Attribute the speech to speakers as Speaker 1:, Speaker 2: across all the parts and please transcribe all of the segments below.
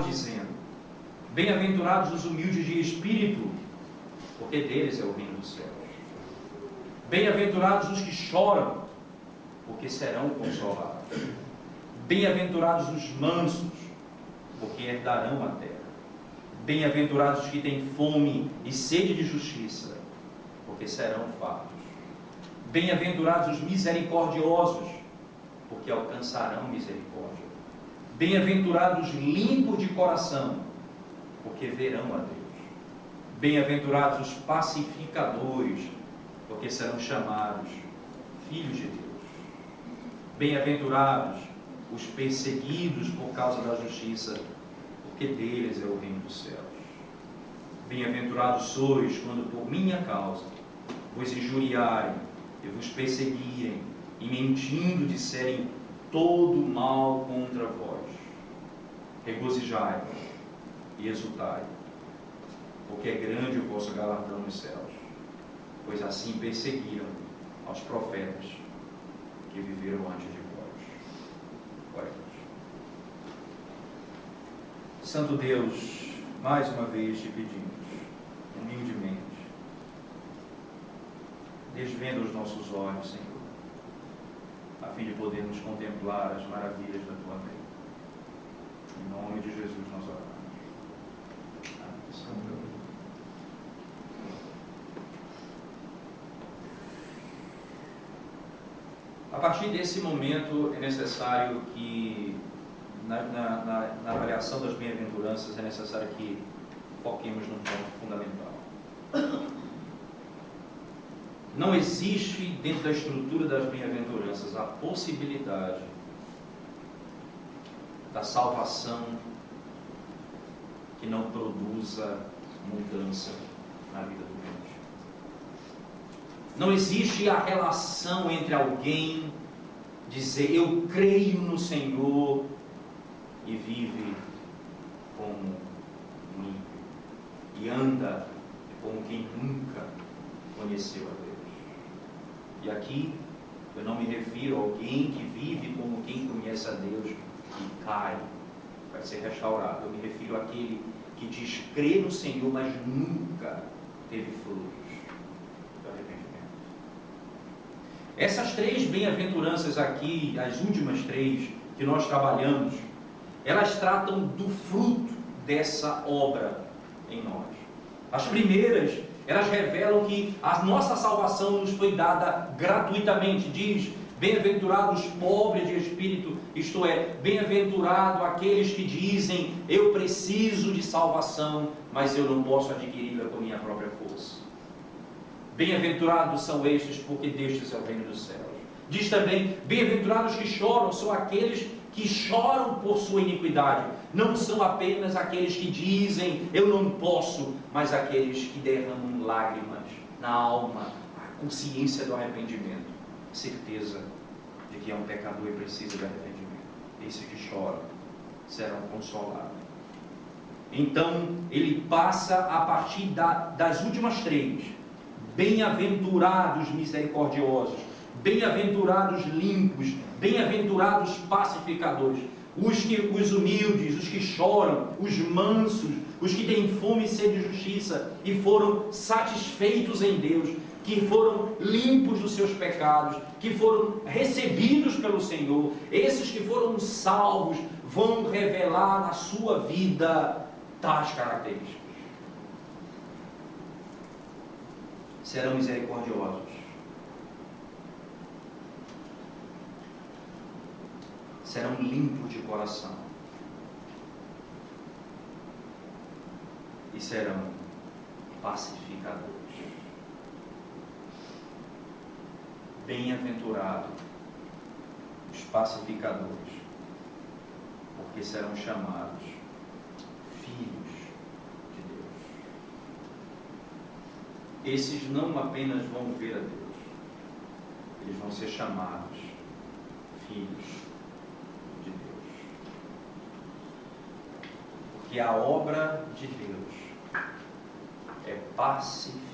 Speaker 1: dizendo: bem-aventurados os humildes de espírito, porque deles é o reino dos céus. Bem-aventurados os que choram, porque serão consolados. Bem-aventurados os mansos, porque herdarão a terra. Bem-aventurados os que têm fome e sede de justiça, porque serão fartos. Bem-aventurados os misericordiosos, porque alcançarão misericórdia. Bem-aventurados os limpos de coração, porque verão a Deus. Bem-aventurados os pacificadores, porque serão chamados filhos de Deus. Bem-aventurados os perseguidos por causa da justiça, porque deles é o reino dos céus. Bem-aventurados sois quando por minha causa vos injuriarem e vos perseguirem, e mentindo disserem todo mal contra vós. Regozijai-vos e exultai, porque é grande o vosso galardão nos céus, pois assim perseguiram aos profetas que viveram antes de vós. Oremos. Santo Deus, mais uma vez te pedimos, humildemente, desvenda os nossos olhos, Senhor, a fim de podermos contemplar as maravilhas da tua lei. Em nome de Jesus nós oramos. Amém. A partir desse momento é necessário que, na avaliação das bem-aventuranças, é necessário que foquemos num ponto fundamental. Não existe dentro da estrutura das bem-aventuranças a possibilidade da salvação que não produza mudança na vida do crente. Não existe a relação entre alguém dizer eu creio no Senhor e vive como um ímpio e anda como quem nunca conheceu a Deus. E aqui eu não me refiro a alguém que vive como quem conhece a Deus e cai, vai ser restaurado. Eu me refiro àquele que diz crer no Senhor, mas nunca teve frutos do arrependimento. Essas três bem-aventuranças aqui, as últimas três que nós trabalhamos, elas tratam do fruto dessa obra em nós. As primeiras, elas revelam que a nossa salvação nos foi dada gratuitamente. Diz: bem-aventurados os pobres de espírito, isto é, bem-aventurado aqueles que dizem eu preciso de salvação, mas eu não posso adquiri-la com minha própria força. Bem-aventurados são estes, porque destes é o reino dos céus. Diz também: bem-aventurados que choram, são aqueles que choram por sua iniquidade. Não são apenas aqueles que dizem eu não posso, mas aqueles que derramam lágrimas na alma, a consciência do arrependimento, certeza de que é um pecador e precisa de arrependimento. Esses que choram serão consolados. Então ele passa a partir das últimas três: bem-aventurados misericordiosos, bem-aventurados limpos, bem-aventurados pacificadores, os humildes, os que choram, os mansos, os que têm fome e sede de justiça e foram satisfeitos em Deus, que foram limpos dos seus pecados, que foram recebidos pelo Senhor. Esses que foram salvos vão revelar na sua vida tais características. Serão misericordiosos, serão limpos de coração e serão pacificadores. Bem-aventurados os pacificadores, porque serão chamados filhos de Deus. Esses não apenas vão ver a Deus, eles vão ser chamados filhos de Deus. Porque a obra de Deus é pacificar.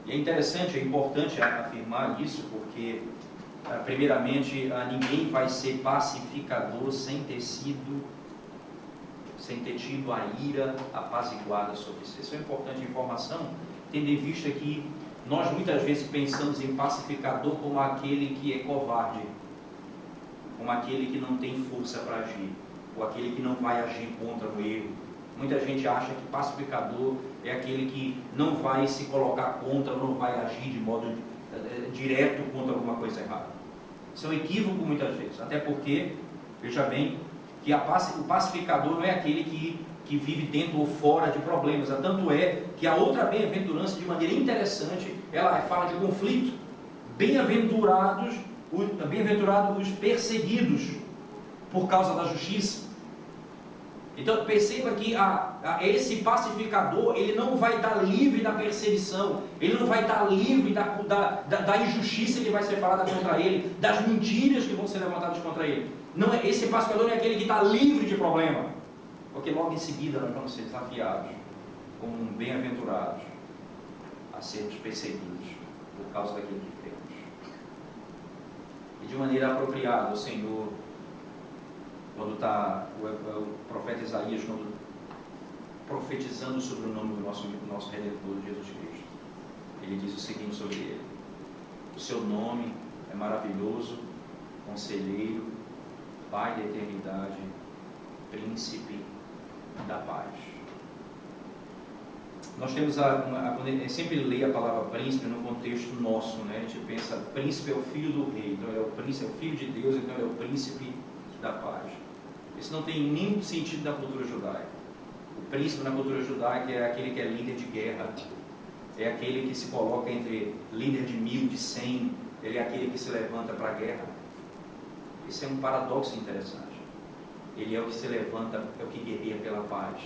Speaker 1: E é interessante, é importante afirmar isso, porque primeiramente, ninguém vai ser pacificador sem ter tido a ira apaziguada sobre si. Isso é uma importante informação, tendo em vista que nós muitas vezes pensamos em pacificador como aquele que é covarde, como aquele que não tem força para agir, ou aquele que não vai agir contra o erro. Muita gente acha que pacificador é aquele que não vai se colocar contra, ou não vai agir de modo direto contra alguma coisa errada. Isso é um equívoco muitas vezes, até porque, veja bem, que o pacificador não é aquele que vive dentro ou fora de problemas. Tanto é que a outra bem-aventurança, de maneira interessante, ela fala de conflito. Bem-aventurados os perseguidos por causa da justiça. Então perceba que esse pacificador, ele não vai estar livre da perseguição, ele não vai estar livre da injustiça que vai ser falada contra ele, das mentiras que vão ser levantadas contra ele. Não é, esse pacificador não é aquele que está livre de problema, porque logo em seguida nós vamos ser desafiados, como bem-aventurados, a sermos perseguidos por causa daquilo que temos. E de maneira apropriada, o Senhor, quando está o profeta Isaías, quando profetizando sobre o nome do nosso Redentor, Jesus Cristo, ele diz o seguinte sobre ele: o seu nome é maravilhoso, conselheiro, Pai da eternidade, príncipe da paz. Nós temos sempre lê a palavra príncipe no contexto nosso, né? A gente pensa, príncipe é o filho do rei, então ele é o príncipe, é o filho de Deus, então ele é o príncipe da paz. Isso não tem nenhum sentido na cultura judaica. O príncipe na cultura judaica é aquele que é líder de guerra, é aquele que se coloca entre líder de 1000, de 100, ele é aquele que se levanta para a guerra. Isso é um paradoxo interessante. Ele é o que se levanta, é o que guerreia pela paz,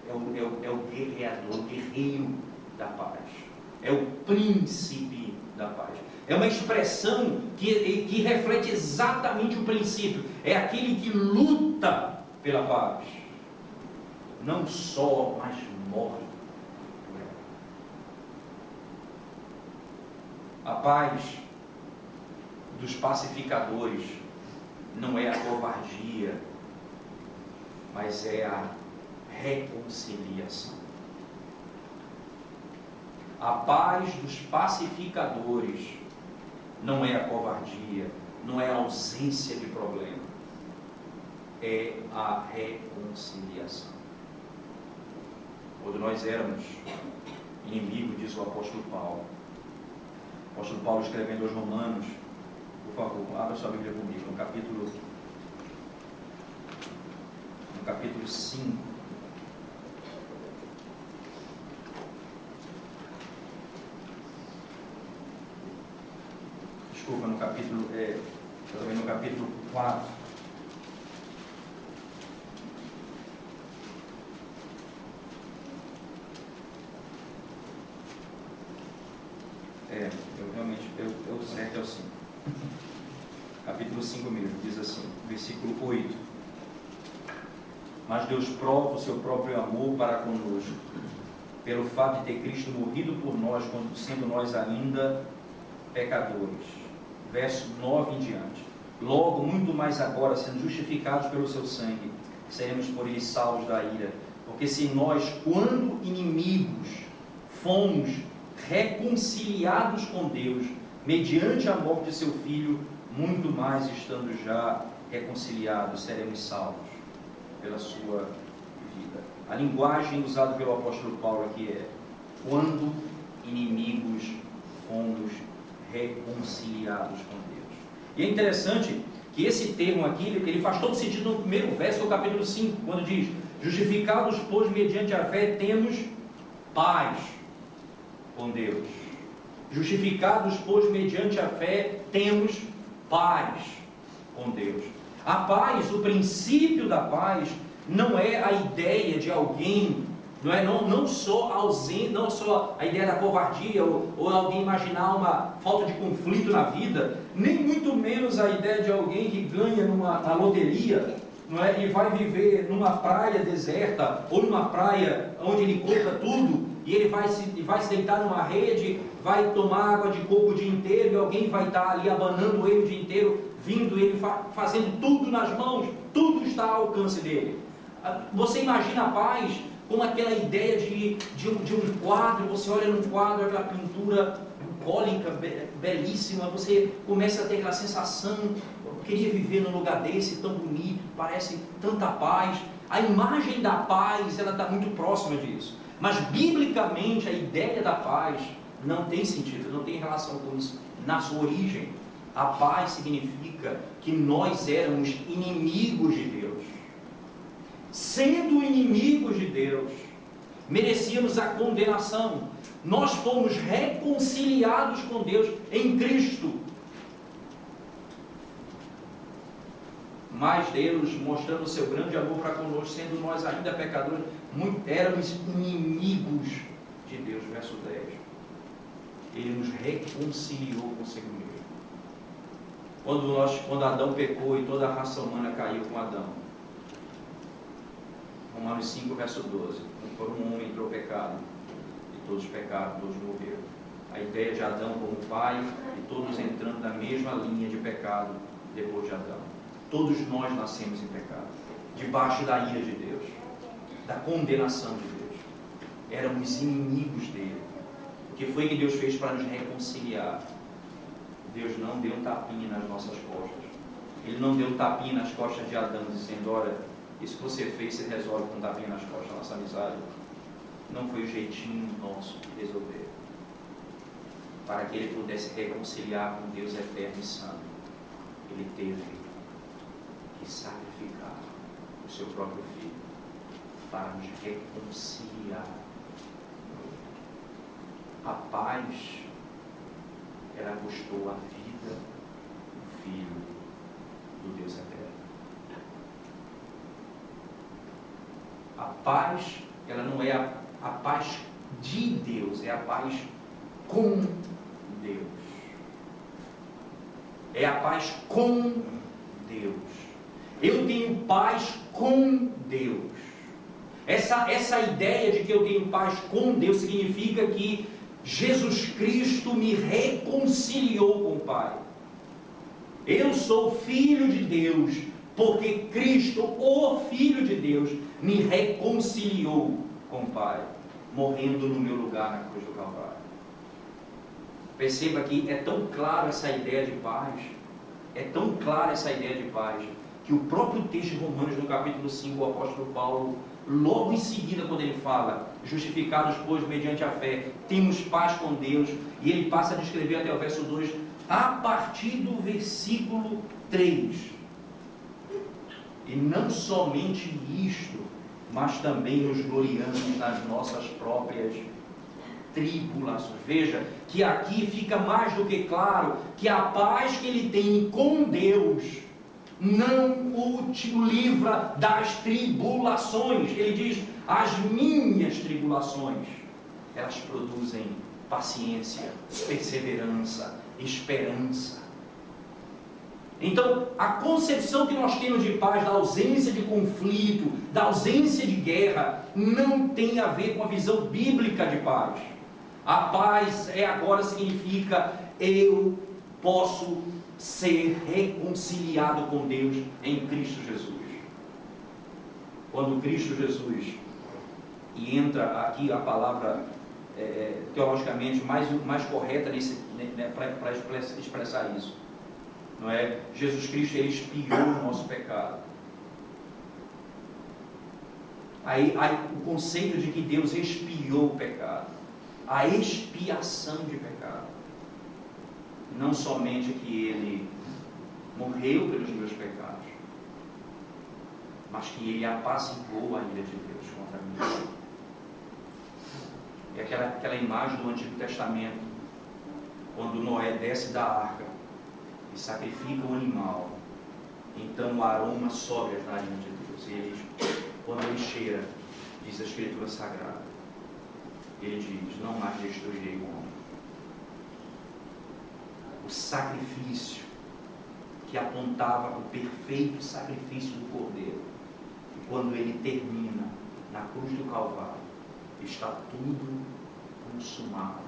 Speaker 1: é o guerreador, o guerreiro da paz, é o príncipe da paz. É uma expressão que reflete exatamente o princípio. É aquele que luta pela paz, não só, mas morre por ela. A paz dos pacificadores não é a covardia, mas é a reconciliação. A paz dos pacificadores não é a covardia, não é a ausência de problema, é a reconciliação. Quando nós éramos inimigos, diz o apóstolo Paulo. O apóstolo Paulo, escrevendo aos Romanos, por favor, abra sua Bíblia comigo, no capítulo 5. Desculpa, no capítulo 4. O certo é o 5. Capítulo 5 mesmo, diz assim, versículo 8. Mas Deus prova o seu próprio amor para conosco, pelo fato de ter Cristo morrido por nós, quando sendo nós ainda pecadores. Verso 9 em diante. Logo, muito mais agora, sendo justificados pelo seu sangue, seremos por ele salvos da ira. Porque se nós, quando inimigos, fomos reconciliados com Deus, mediante a morte de seu Filho, muito mais estando já reconciliados, seremos salvos pela sua vida. A linguagem usada pelo apóstolo Paulo aqui é: quando inimigos, fomos reconciliados com Deus. E é interessante que esse termo aqui, ele faz todo sentido no primeiro verso do capítulo 5, quando diz: justificados, pois, mediante a fé, temos paz com Deus. Justificados, pois, mediante a fé, temos paz com Deus. A paz, o princípio da paz, não é a ideia de alguém, não só a ideia da covardia, ou alguém imaginar uma falta de conflito na vida, nem muito menos a ideia de alguém que ganha na loteria, e vai viver numa praia deserta, ou numa praia onde ele compra tudo, e ele vai se deitar numa rede, vai tomar água de coco o dia inteiro, e alguém vai estar ali abanando ele o dia inteiro, vindo ele fazendo tudo nas mãos, tudo está ao alcance dele. Você imagina a paz como aquela ideia de um quadro, você olha num quadro, aquela pintura bucólica, belíssima, você começa a ter aquela sensação, eu queria viver num lugar desse, tão bonito, parece tanta paz. A imagem da paz, ela está muito próxima disso. Mas, biblicamente, a ideia da paz não tem sentido, não tem relação com isso. Na sua origem, a paz significa que nós éramos inimigos de Deus. Sendo inimigos de Deus, merecíamos a condenação. Nós fomos reconciliados com Deus em Cristo. Mas Deus, mostrando o seu grande amor para conosco, sendo nós ainda pecadores, éramos inimigos de Deus. Verso 10. Ele nos reconciliou consigo mesmo. Quando Adão pecou e toda a raça humana caiu com Adão. Romanos 5, verso 12. Por um homem entrou o pecado, e todos pecaram, todos morreram. A ideia de Adão como pai, e todos entrando na mesma linha de pecado depois de Adão. Todos nós nascemos em pecado, debaixo da ira de Deus, da condenação de Deus. Éramos inimigos dele. O que foi que Deus fez para nos reconciliar? Deus não deu um tapinha nas nossas costas. Ele não deu um tapinha nas costas de Adão, dizendo: olha, isso que você fez, você resolve com um tapinha nas costas. A nossa amizade não foi o jeitinho nosso de resolver. Para que ele pudesse reconciliar com Deus eterno e santo, ele teve que sacrificar o seu próprio filho para nos reconciliar. A paz, ela custou a vida do Filho do Deus eterno. A paz, ela não é a paz de Deus, é a paz com Deus. É a paz com Deus. Eu tenho paz com Deus. Essa ideia de que eu tenho paz com Deus significa que Jesus Cristo me reconciliou com o Pai. Eu sou filho de Deus, porque Cristo, o Filho de Deus, me reconciliou com o Pai, morrendo no meu lugar na cruz do Calvário. Perceba que é tão clara essa ideia de paz, que o próprio texto de Romanos, no capítulo 5, o apóstolo Paulo, logo em seguida, quando ele fala, justificados, pois, mediante a fé, temos paz com Deus, e ele passa a descrever até o verso 2, a partir do versículo 3. E não somente isto, mas também nos gloriamos nas nossas próprias tribulações. Veja que aqui fica mais do que claro que a paz que ele tem com Deus não o livra das tribulações. Ele diz: as minhas tribulações, elas produzem paciência, perseverança, esperança. Então, a concepção que nós temos de paz, da ausência de conflito, da ausência de guerra, não tem a ver com a visão bíblica de paz. A paz agora significa: eu posso ser reconciliado com Deus em Cristo Jesus. Quando Cristo Jesus, e entra aqui a palavra teologicamente mais correta para expressar isso, não é? Jesus Cristo, ele expiou o nosso pecado. Aí o conceito de que Deus expiou o pecado, a expiação de pecado, não somente que ele morreu pelos meus pecados, mas que ele apaziguou a ira de Deus contra mim. É aquela imagem do Antigo Testamento, quando Noé desce da arca e sacrifica um animal, então o aroma sobe às narinas de Deus, e ele, quando ele cheira, diz a Escritura Sagrada, ele diz: não mais destruirei o homem. O sacrifício que apontava o perfeito sacrifício do Cordeiro, e quando ele termina na cruz do Calvário, está tudo consumado.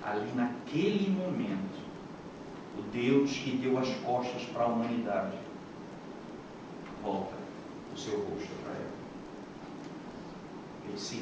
Speaker 1: Ali naquele momento, o Deus que deu as costas para a humanidade volta o seu rosto para ela. Ele se